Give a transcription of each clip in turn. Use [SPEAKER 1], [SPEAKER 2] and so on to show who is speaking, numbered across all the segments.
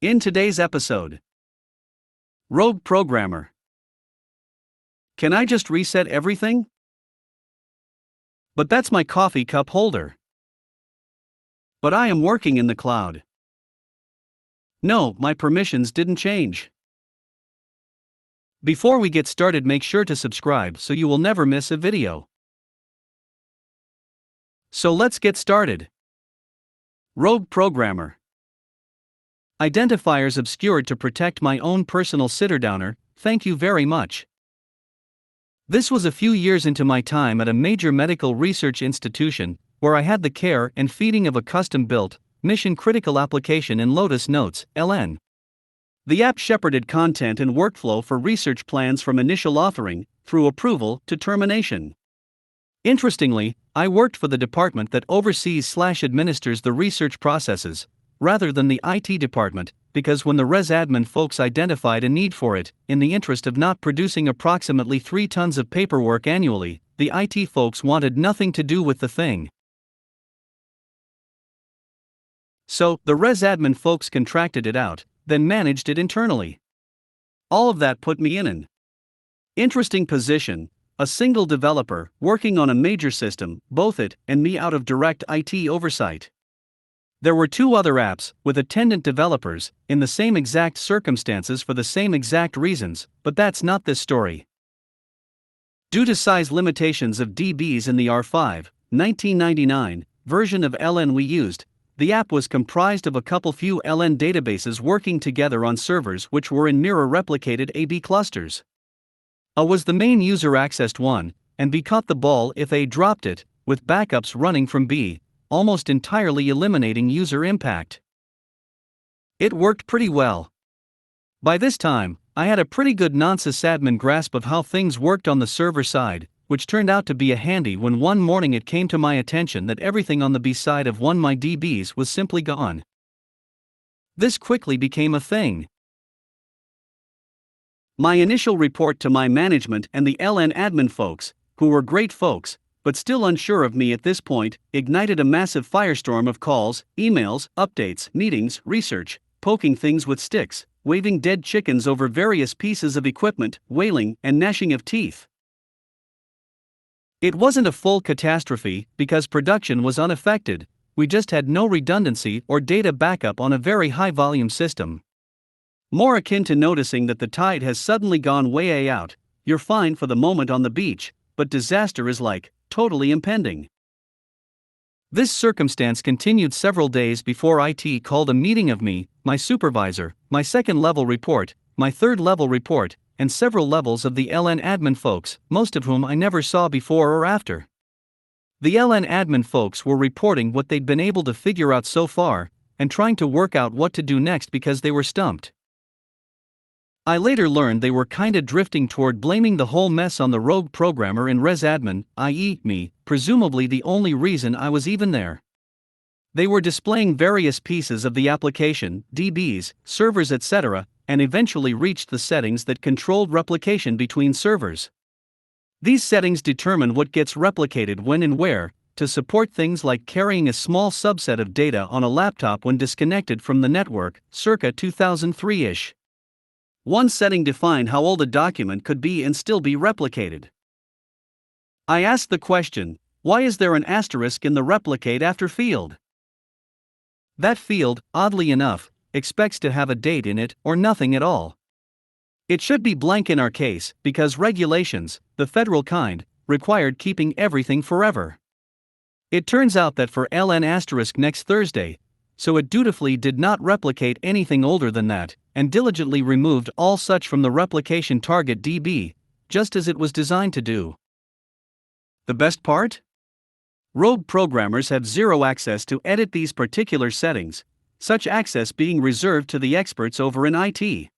[SPEAKER 1] In today's episode, Rogue Programmer. Can I just reset everything? But that's my coffee cup holder. But I am working in the cloud. No, my permissions didn't change. Before we get started, make sure to subscribe so you will never miss a video. So let's get started. Rogue Programmer. Identifiers obscured to protect my own personal sitter-downer, thank you very much. This was a few years into my time at a major medical research institution, where I had the care and feeding of a custom-built, mission-critical application in Lotus Notes, LN. The app shepherded content and workflow for research plans from initial authoring, through approval, to termination. Interestingly, I worked for the department that oversees/administers the research processes, rather than the IT department, because when the ResAdmin folks identified a need for it, in the interest of not producing approximately 3 tons of paperwork annually, the IT folks wanted nothing to do with the thing. So, the ResAdmin folks contracted it out, then managed it internally. All of that put me in an interesting position, a single developer, working on a major system, both it and me out of direct IT oversight. There were 2 other apps, with attendant developers, in the same exact circumstances for the same exact reasons, but that's not this story. Due to size limitations of DBs in the R5, 1999, version of LN we used, the app was comprised of a couple few LN databases working together on servers which were in mirror-replicated AB clusters. A was the main user-accessed one, and B caught the ball if A dropped it, with backups running from B, almost entirely eliminating user impact. It worked pretty well. By this time, I had a pretty good non-sysadmin grasp of how things worked on the server side, which turned out to be a handy when one morning it came to my attention that everything on the B side of one my DBs was simply gone. This quickly became a thing. My initial report to my management and the LN admin folks, who were great folks, but still unsure of me at this point, ignited a massive firestorm of calls, emails, updates, meetings, research, poking things with sticks, waving dead chickens over various pieces of equipment, wailing, and gnashing of teeth. It wasn't a full catastrophe, because production was unaffected, we just had no redundancy or data backup on a very high-volume system. More akin to noticing that the tide has suddenly gone way out, you're fine for the moment on the beach, but disaster is totally impending. This circumstance continued several days before IT called a meeting of me, my supervisor, my second-level report, my third-level report, and several levels of the LN admin folks, most of whom I never saw before or after. The LN admin folks were reporting what they'd been able to figure out so far, and trying to work out what to do next because they were stumped. I later learned they were kinda drifting toward blaming the whole mess on the rogue programmer in ResAdmin, i.e., me, presumably the only reason I was even there. They were displaying various pieces of the application, DBs, servers, etc., and eventually reached the settings that controlled replication between servers. These settings determine what gets replicated when and where, to support things like carrying a small subset of data on a laptop when disconnected from the network, circa 2003-ish. One setting defined how old a document could be and still be replicated. I asked the question, why is there an asterisk in the replicate after field? That field, oddly enough, expects to have a date in it or nothing at all. It should be blank in our case, because regulations, the federal kind, required keeping everything forever. It turns out that for LN asterisk next Thursday, so it dutifully did not replicate anything older than that, and diligently removed all such from the replication target DB, just as it was designed to do. The best part? Rogue programmers have zero access to edit these particular settings, such access being reserved to the experts over in IT.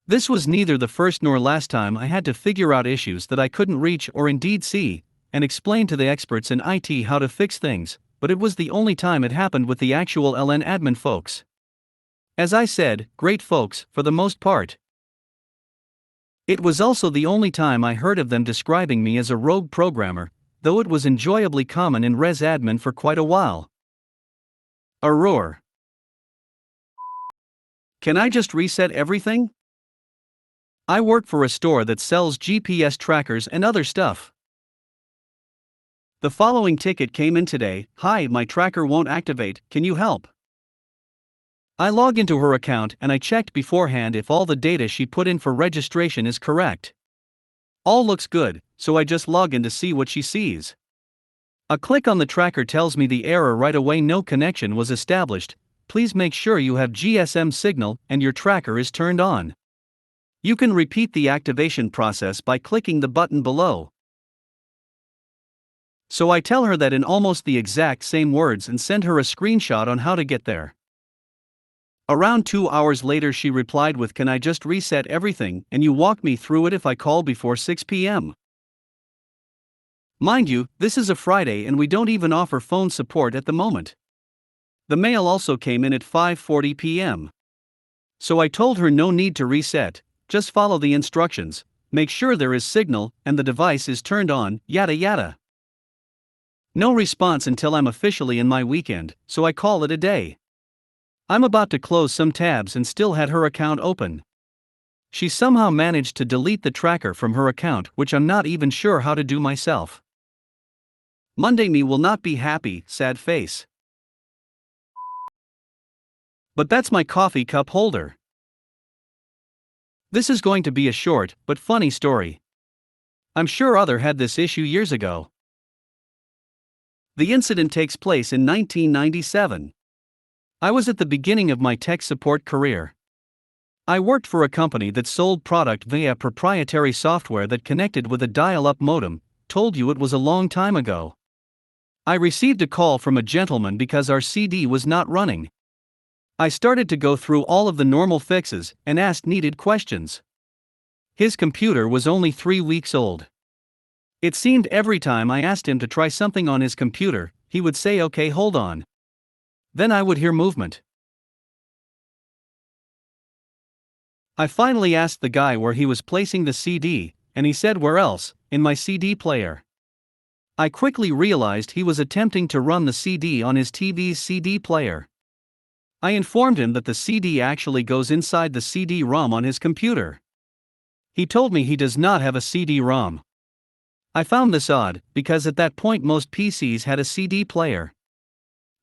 [SPEAKER 1] This was neither the first nor last time I had to figure out issues that I couldn't reach or indeed see, and explain to the experts in IT how to fix things, but it was the only time it happened with the actual LN admin folks. As I said, great folks, for the most part. It was also the only time I heard of them describing me as a rogue programmer, though it was enjoyably common in ResAdmin for quite a while. A roar. Can I just reset everything? I work for a store that sells GPS trackers and other stuff. The following ticket came in today. Hi, my tracker won't activate, can you help? I log into her account and I checked beforehand if all the data she put in for registration is correct. All looks good, so I just log in to see what she sees. A click on the tracker tells me the error right away: no connection was established. Please make sure you have GSM signal and your tracker is turned on. You can repeat the activation process by clicking the button below. So I tell her that in almost the exact same words and send her a screenshot on how to get there. Around 2 hours later she replied with, can I just reset everything and you walk me through it if I call before 6 p.m. Mind you, this is a Friday and we don't even offer phone support at the moment. The mail also came in at 5:40 p.m. So I told her no need to reset, just follow the instructions, make sure there is signal and the device is turned on, yada yada. No response until I'm officially in my weekend, so I call it a day. I'm about to close some tabs and still had her account open. She somehow managed to delete the tracker from her account, which I'm not even sure how to do myself. Monday me will not be happy, sad face. But that's my coffee cup holder. This is going to be a short, but funny story. I'm sure other had this issue years ago. The incident takes place in 1997. I was at the beginning of my tech support career. I worked for a company that sold product via proprietary software that connected with a dial-up modem. Told you it was a long time ago. I received a call from a gentleman because our CD was not running. I started to go through all of the normal fixes and asked needed questions. His computer was only 3 weeks old. It seemed every time I asked him to try something on his computer, he would say, okay, hold on. Then I would hear movement. I finally asked the guy where he was placing the CD, and he said, where else, in my CD player. I quickly realized he was attempting to run the CD on his TV's CD player. I informed him that the CD actually goes inside the CD-ROM on his computer. He told me he does not have a CD-ROM. I found this odd, because at that point most PCs had a CD player.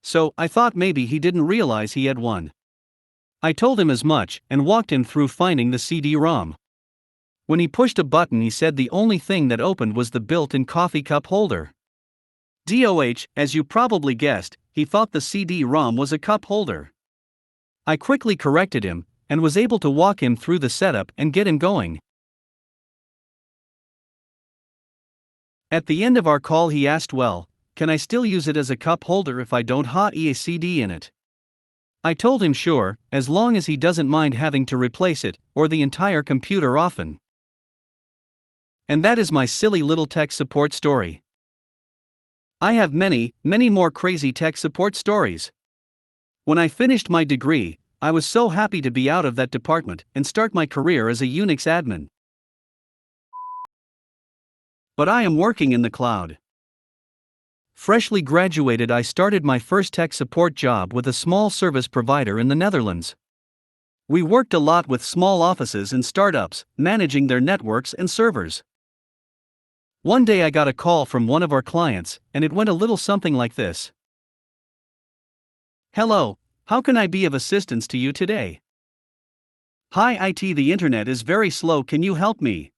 [SPEAKER 1] So, I thought maybe he didn't realize he had one. I told him as much, and walked him through finding the CD-ROM. When he pushed a button he said the only thing that opened was the built-in coffee cup holder. DOH, as you probably guessed, he thought the CD-ROM was a cup holder. I quickly corrected him, and was able to walk him through the setup and get him going. At the end of our call he asked, well, can I still use it as a cup holder if I don't have a CD in it? I told him sure, as long as he doesn't mind having to replace it, or the entire computer often. And that is my silly little tech support story. I have many, many more crazy tech support stories. When I finished my degree, I was so happy to be out of that department and start my career as a Unix admin. But I am working in the cloud. Freshly graduated, I started my first tech support job with a small service provider in the Netherlands. We worked a lot with small offices and startups, managing their networks and servers. One day I got a call from one of our clients, and it went a little something like this. Hello, how can I be of assistance to you today? Hi IT, the internet is very slow, can you help me?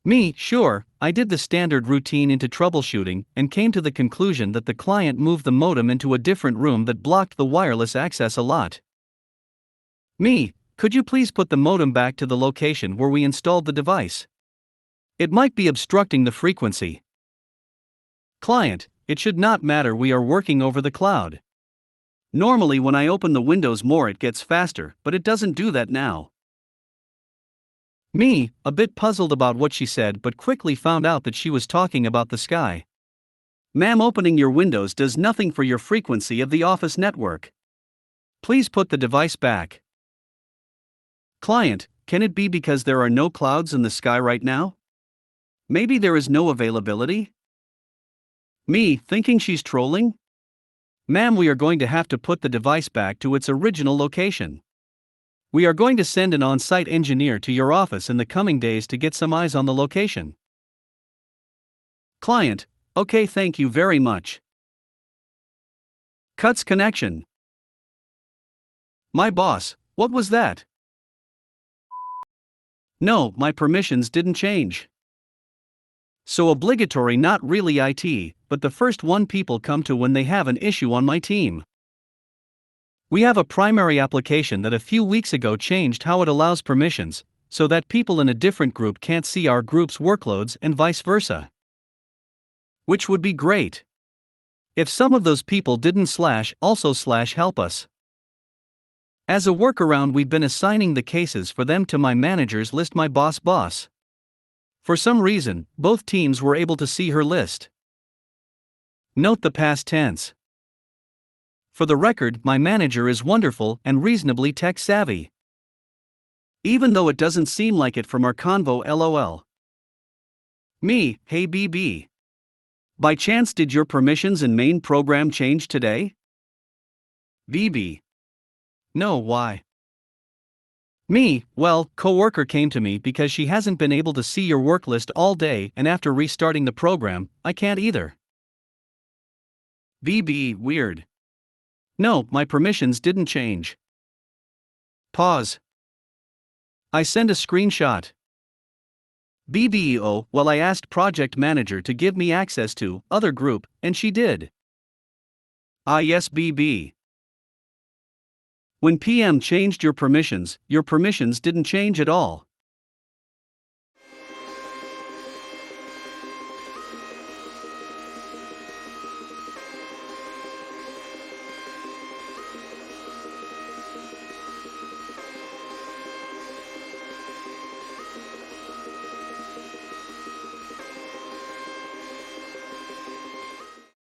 [SPEAKER 1] Me, sure, I did the standard routine into troubleshooting and came to the conclusion that the client moved the modem into a different room that blocked the wireless access a lot. Me, could you please put the modem back to the location where we installed the device? It might be obstructing the frequency. Client, it should not matter, we are working over the cloud. Normally when I open the windows more it gets faster, but it doesn't do that now. Me, a bit puzzled about what she said but quickly found out that she was talking about the sky. Ma'am, opening your windows does nothing for your frequency of the office network. Please put the device back. Client, can it be because there are no clouds in the sky right now? Maybe there is no availability? Me, thinking she's trolling? Ma'am, we are going to have to put the device back to its original location. We are going to send an on-site engineer to your office in the coming days to get some eyes on the location. Client: okay, thank you very much. Cuts connection. My boss: what was that? No, my permissions didn't change. So obligatory, not really IT, but the first one people come to when they have an issue on my team. We have a primary application that a few weeks ago changed how it allows permissions, so that people in a different group can't see our group's workloads and vice versa. Which would be great if some of those people didn't also help us. As a workaround, we've been assigning the cases for them to my manager's list, my boss. For some reason, both teams were able to see her list. Note the past tense. For the record, my manager is wonderful and reasonably tech-savvy. Even though it doesn't seem like it from our convo, lol. Me: hey BB. By chance did your permissions in main program change today? BB: no, why? Me: well, coworker came to me because she hasn't been able to see your work list all day, and after restarting the program, I can't either. BB: weird. No, my permissions didn't change. Pause. I send a screenshot. BB: oh, well, I asked project manager to give me access to other group, and she did. Ah yes, BB. When PM changed your permissions didn't change at all.